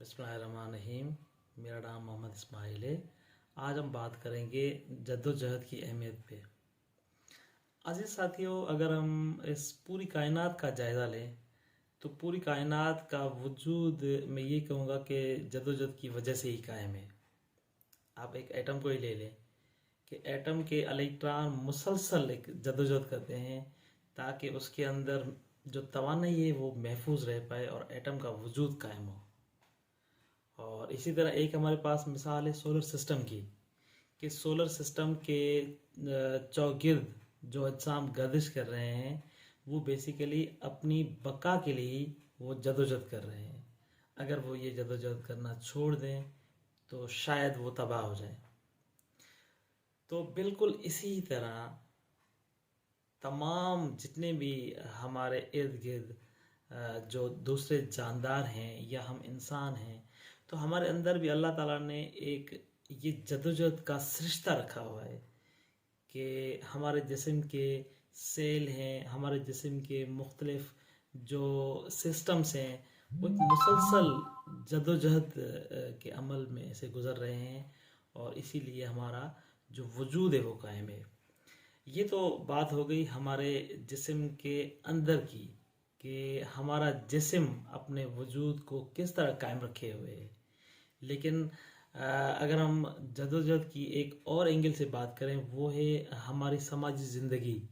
बिस्मिल्लाहिर्रहमानिर्रहीम। मेरा नाम मोहम्मद इस्माइल है। आज हम बात करेंगे जद्दोजहद की अहमियत पे। अजीज साथियों, अगर हम इस पूरी कायनात का जायज़ा लें तो पूरी कायनात का वजूद मैं ये कहूँगा कि जद्दोजहद की वजह से ही कायम है। आप एक एटम को ही ले लें कि एटम के इलेक्ट्रॉन मुसलसल एक जद्दोजहद करते हैं ताकि उसके अंदर जो तवानाई है वो महफूज रह पाए और एटम का वजूद कायम हो। और इसी तरह एक हमारे पास मिसाल है सोलर सिस्टम की, कि सोलर सिस्टम के चौगिर्द जो अजसाम गर्दिश कर रहे हैं वो बेसिकली अपनी बका के लिए वो जदोजहद कर रहे हैं। अगर वो ये जदोजहद करना छोड़ दें तो शायद वो तबाह हो जाए। तो बिल्कुल इसी तरह तमाम जितने भी हमारे इर्द गिर्द जो दूसरे जानदार हैं या हम इंसान हैं, तो हमारे अंदर भी अल्लाह ताला ने एक ये जदोजहद का सरिश्ता रखा हुआ है कि हमारे जिस्म के सेल हैं, हमारे जिस्म के मुख्तलिफ जो सिस्टम्स हैं वो एक मुसलसल जदोजहद के अमल में से गुज़र रहे हैं और इसीलिए हमारा जो वजूद है वो कायम है। ये तो बात हो गई हमारे जिस्म के अंदर की, कि हमारा जिस्म अपने वजूद को किस तरह कायम रखे हुए है। लेकिन अगर हम जदोजहद की एक और एंगल से बात करें, वो है हमारी समाजी ज़िंदगी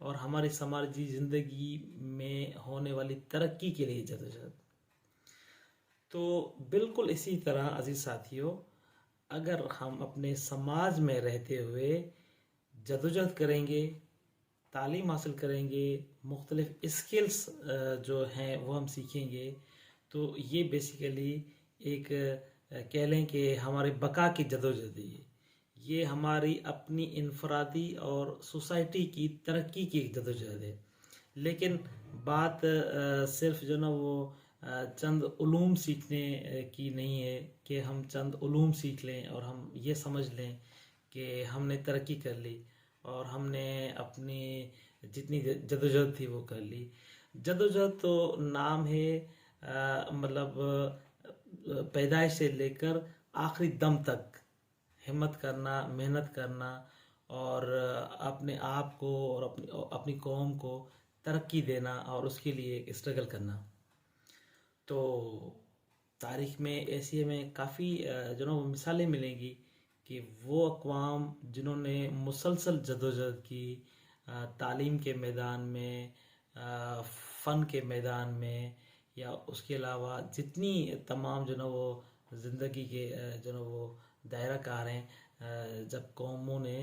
और हमारी समाजी ज़िंदगी में होने वाली तरक्की के लिए जदोजहद। तो बिल्कुल इसी तरह अजीज़ साथियों, अगर हम अपने समाज में रहते हुए जदोजहद करेंगे, तालीम हासिल करेंगे, मुख्तलिफ स्किल्स जो हैं वो हम सीखेंगे, तो ये बेसिकली एक कह लें कि हमारे बका की जदोजहद है। ये हमारी अपनी इनफरादी और सोसाइटी की तरक्की की एक जदोजहद है। लेकिन बात सिर्फ जो ना वो चंद उलूम सीखने की नहीं है कि हम चंद उलूम सीख लें और हम ये समझ लें कि हमने तरक्की कर ली और हमने अपनी जितनी जदोजहद थी वो कर ली। जदोजहद तो नाम है, मतलब पैदाइश से लेकर आखिरी दम तक हिम्मत करना, मेहनत करना और अपने आप को और अपनी कौम को तरक्की देना और उसके लिए स्ट्रगल करना। तो तारीख़ में ऐसी हमें काफ़ी जो ना वो मिसालें मिलेंगी कि वो अक़वाम जिन्होंने मुसलसल जदोजहद की तालीम के मैदान में, फ़न के मैदान में, या उसके अलावा जितनी तमाम जो ना वो ज़िंदगी के जो ना वो दायरा कार हैं, जब कौमों ने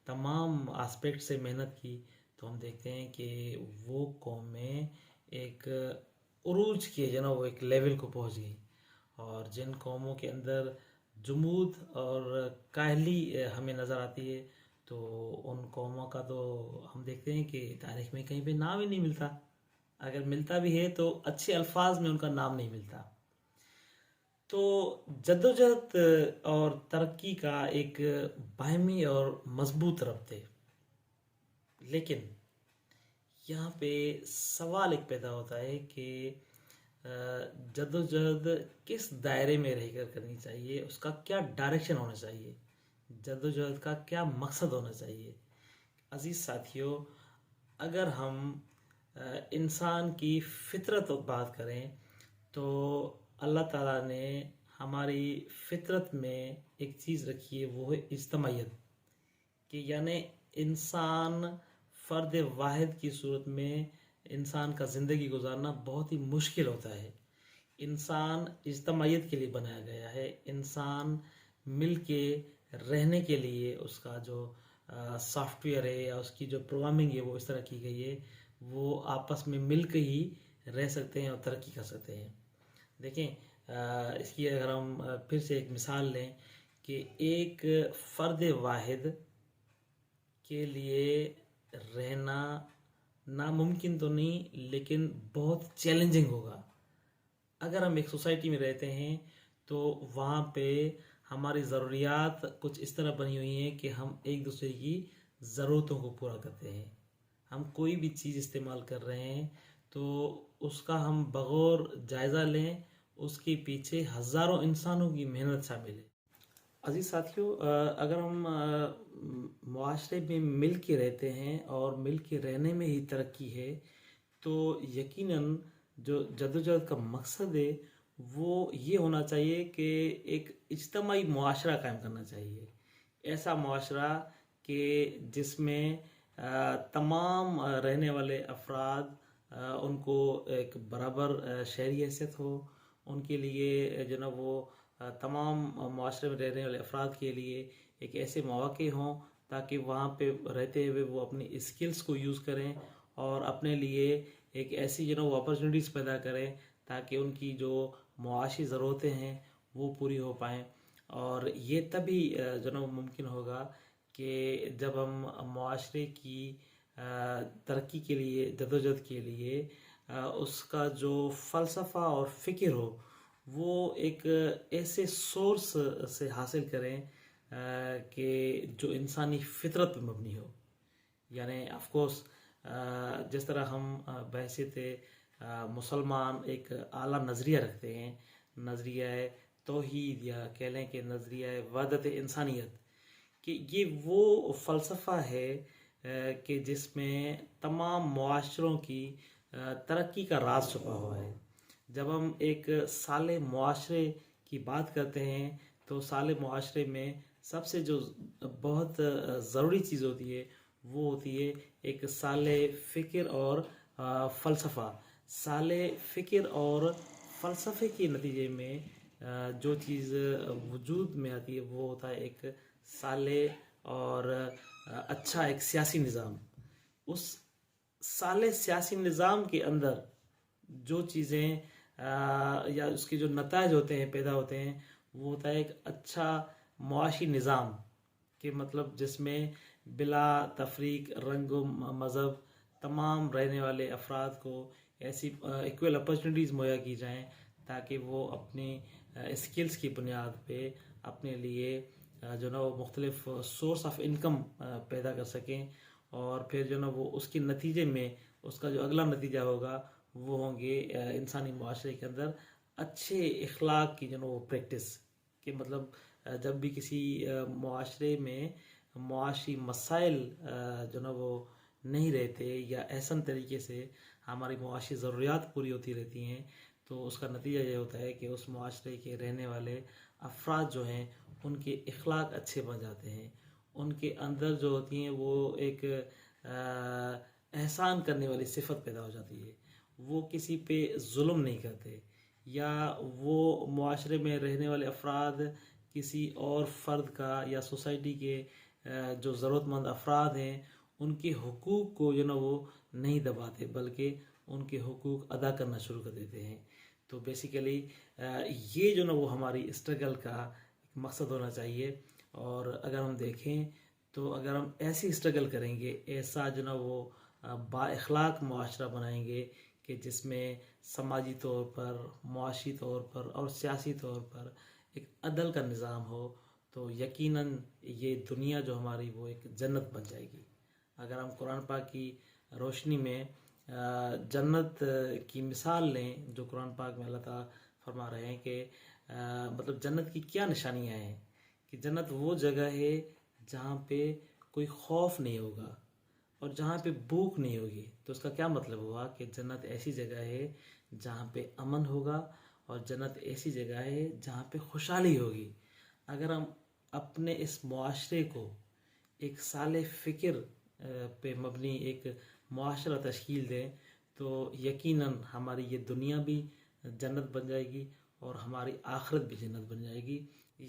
तमाम आस्पेक्ट से मेहनत की तो हम देखते हैं कि वो कौमें एक उरूज के जो ना वो एक लेवल को पहुंच गई। और जिन कौमों के अंदर जुमूद और काहली हमें नज़र आती है, तो उन कौमों का तो हम देखते हैं कि तारीख़ में कहीं पे नाम ही नहीं मिलता। अगर मिलता भी है तो अच्छे अल्फाज में उनका नाम नहीं मिलता। तो जद्दोजहद और तरक्की का एक बाहमी और मजबूत रब्त है। लेकिन यहाँ पे सवाल एक पैदा होता है कि जद्दोजहद किस दायरे में रहकर करनी चाहिए, उसका क्या डायरेक्शन होना चाहिए, जद्दोजहद का क्या मकसद होना चाहिए। अजीज़ साथियों, अगर हम इंसान की फितरत बात करें तो अल्लाह ताला ने हमारी फितरत में एक चीज़ रखी है, वो है इज्तमाइयत। कि यानी इंसान फ़र्द वाहिद की सूरत में इंसान का ज़िंदगी गुजारना बहुत ही मुश्किल होता है। इंसान इज्तमाइयत के लिए बनाया गया है। इंसान मिल के रहने के लिए उसका जो सॉफ्टवेयर है या उसकी जो प्रोग्रामिंग है वो इस तरह की गई है, वो आपस में मिल के ही रह सकते हैं और तरक्की कर सकते हैं। देखें, इसकी अगर हम फिर से एक मिसाल लें कि एक फ़र्द वाहिद के लिए रहना नामुमकिन तो नहीं, लेकिन बहुत चैलेंजिंग होगा। अगर हम एक सोसाइटी में रहते हैं तो वहाँ पे हमारी ज़रूरियात कुछ इस तरह बनी हुई हैं कि हम एक दूसरे की ज़रूरतों को पूरा करते हैं। हम कोई भी चीज़ इस्तेमाल कर रहे हैं तो उसका हम बगौर जायज़ा लें, उसके पीछे हज़ारों इंसानों की मेहनत शामिल है। अजीज साथियों, अगर हम मुआशरे में मिल के रहते हैं और मिल के रहने में ही तरक्की है, तो यकीनन जो जद्दोजहद का मकसद है वो ये होना चाहिए कि एक इज्तमाही मुआशरा कायम करना चाहिए। ऐसा मुआशरा कि जिसमें तमाम रहने वाले अफराद उनको एक बराबर शहरी हैसियत हो, उनके लिए जो ना वो तमाम मुआशरे में रहने वाले अफराद के लिए एक ऐसे मौके हों ताकि वहाँ पे रहते हुए वो अपनी स्किल्स को यूज़ करें और अपने लिए एक ऐसी जो ना वो अपॉर्चुनिटीज़ पैदा करें ताकि उनकी जो मुआशी ज़रूरतें हैं वो पूरी हो पाएँ। और ये तभी जो ना वो मुमकिन होगा कि जब हम मुआशरे की तरक्की के लिए, जदोजहद के लिए उसका जो फ़लसफ़ा और फ़िक्र हो वो एक ऐसे सोर्स से हासिल करें कि जो इंसानी फितरत पे मबनी हो। यानी ऑफ कोर्स जिस तरह हम बहसीत मुसलमान एक आला नज़रिया रखते हैं, नज़रिया तौहीद या कह लें कि नज़रिया वहदत इंसानियत, कि ये वो फ़लसफ़ा है कि जिसमें तमाम मुआशरों की तरक्की का राज छुपा हुआ है। जब हम एक साले मुआशरे की बात करते हैं तो साले मुआशरे में सबसे जो बहुत ज़रूरी चीज़ होती है वो होती है एक साले फ़िक्र और फ़लसफ़ा। साले फ़िक्र और फ़लसफ़े के नतीजे में जो चीज़ वजूद में आती है वो होता है एक साले और अच्छा एक सियासी निज़ाम। उस साले सियासी निज़ाम के अंदर जो चीज़ें या उसके जो नताज होते हैं, पैदा होते हैं, वो होता है एक अच्छा मुआशी निज़ाम के मतलब जिसमें बिला तफरीक रंग मज़हब तमाम रहने वाले अफराद को ऐसी इक्वल अपॉर्चुनिटीज़ मुहैया की जाएँ ताकि वो अपनी स्किल्स की बुनियाद पे अपने लिए जो ना वो मुख्तलिफ सोर्स ऑफ इनकम पैदा कर सकें और फिर जो ना वो उसके नतीजे में उसका जो अगला नतीजा होगा वो होंगे इंसानी मुआशरे के अंदर अच्छे इखलाक की जो ना वो प्रैक्टिस कि मतलब जब भी किसी मुआशरे में मुआशी मसाइल जो ना वो नहीं रहते या एहसन तरीके से हमारी मुआशी ज़रूरियात पूरी होती रहती हैं तो उसका नतीजा ये होता है कि उस मुआशरे के रहने वाले अफराद जो हैं उनके इखलाक अच्छे बन जाते हैं, उनके अंदर जो होती हैं वो एक एहसान करने वाली सिफत पैदा हो जाती है, वो किसी पे जुल्म नहीं करते या वो मुआशरे में रहने वाले अफराद किसी और फ़र्द का या सोसाइटी के जो ज़रूरतमंद अफराद हैं उनके हुकूक को जो ना वो नहीं दबाते बल्कि उनके हुकूक अदा करना शुरू कर देते हैं। तो बेसिकली ये जो ना वो हमारी स्ट्रगल का एक मकसद होना चाहिए। और अगर हम देखें तो अगर हम ऐसी स्ट्रगल करेंगे, ऐसा जो ना वो बाइखलाक मुआशरा बनाएंगे कि जिसमें समाजी तौर पर, मुआशी तौर पर और सियासी तौर पर एक अदल का निज़ाम हो तो यकीनन ये दुनिया जो हमारी वो एक जन्नत बन जाएगी। अगर हम कुरान पाक की रोशनी में जन्नत की मिसाल लें जो कुरान पाक में अल्लाह ताला फरमा रहे हैं कि मतलब जन्नत की क्या निशानियां हैं कि जन्नत वो जगह है जहाँ पे कोई खौफ नहीं होगा और जहाँ पे भूख नहीं होगी। तो उसका क्या मतलब हुआ कि जन्नत ऐसी जगह है जहाँ पे अमन होगा और जन्नत ऐसी जगह है जहाँ पे खुशहाली होगी। अगर हम अपने इस मुआशरे को एक साले फ़िक्र पे मबनी एक मुआशरा तश्कील दें तो यकीनन हमारी ये दुनिया भी जन्नत बन जाएगी और हमारी आखिरत भी जन्नत बन जाएगी।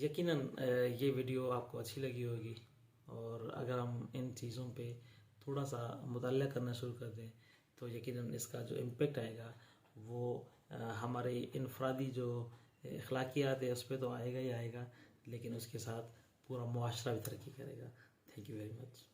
यकीनन ये वीडियो आपको अच्छी लगी होगी और अगर हम इन चीज़ों पे थोड़ा सा मुताल्ला करना शुरू कर दें तो यकीनन इसका जो इम्पेक्ट आएगा वो हमारे इनफरादी जो अखलाकियात है उस पर तो आएगा ही आएगा, लेकिन उसके साथ पूरा मुआशरा भी तरक्की करेगा। Thank you very much.